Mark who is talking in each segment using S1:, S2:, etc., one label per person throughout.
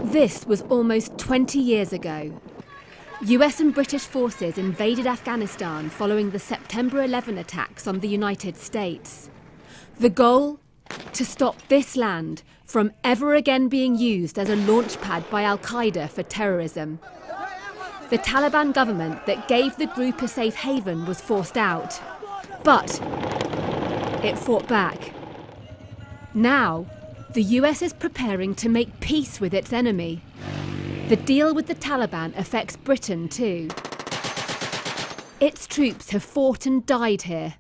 S1: This was almost 20 years ago. US and British forces invaded Afghanistan following the September 11 attacks on the United States. The goal? To stop this land from ever again being used as a launchpad by Al-Qaeda for terrorism. The Taliban government that gave the group a safe haven was forced out, but it fought back. Now, the US is preparing to make peace with its enemy. The deal with the Taliban affects Britain too. Its troops have fought and died here.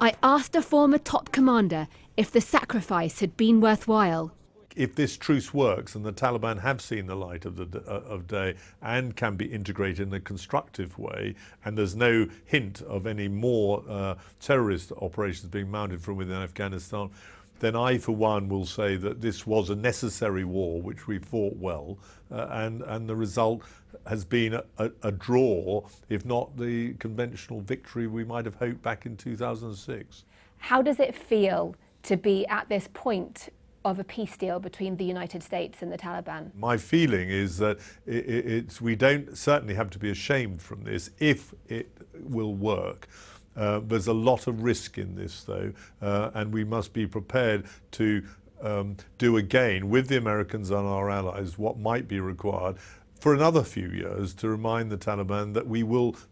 S1: I asked a former top commander if the sacrifice had been worthwhile.
S2: If this truce works and the Taliban have seen the light of day and can be integrated in a constructive way, and there's no hint of any more terrorist operations being mounted from within Afghanistan, then I, for one, will say that this was a necessary war, which we fought well, and the result has been a draw, if not the conventional victory we might have hoped back in 2006.
S1: How does it feel to be at this point of a peace deal between the United States and the Taliban?
S2: My feeling is that we don't certainly have to be ashamed from this if it will work. There's a lot of risk in this, though, and we must be prepared to do again with the Americans and our allies what might be required for another few years to remind the Taliban that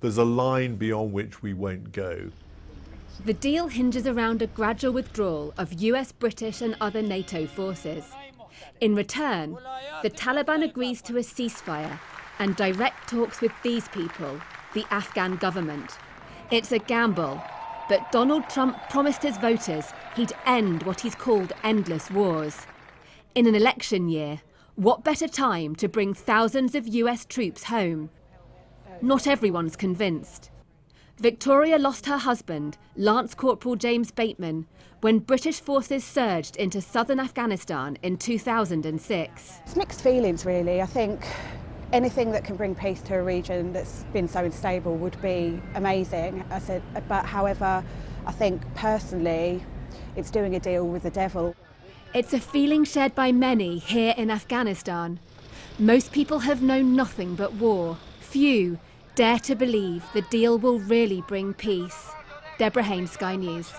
S2: there's a line beyond which we won't go.
S1: The deal hinges around a gradual withdrawal of US, British and other NATO forces. In return, the Taliban agrees to a ceasefire and direct talks with these people, the Afghan government. It's a gamble, but Donald Trump promised his voters he'd end what he's called endless wars. In an election year, what better time to bring thousands of US troops home? Not everyone's convinced. Victoria lost her husband, Lance Corporal James Bateman, when British forces surged into southern Afghanistan in 2006.
S3: It's mixed feelings, really. I think anything that can bring peace to a region that's been so unstable would be amazing. But however, I think personally, it's doing a deal with the devil.
S1: It's a feeling shared by many here in Afghanistan. Most people have known nothing but war. Few dare to believe the deal will really bring peace. Deborah Haynes, Sky News.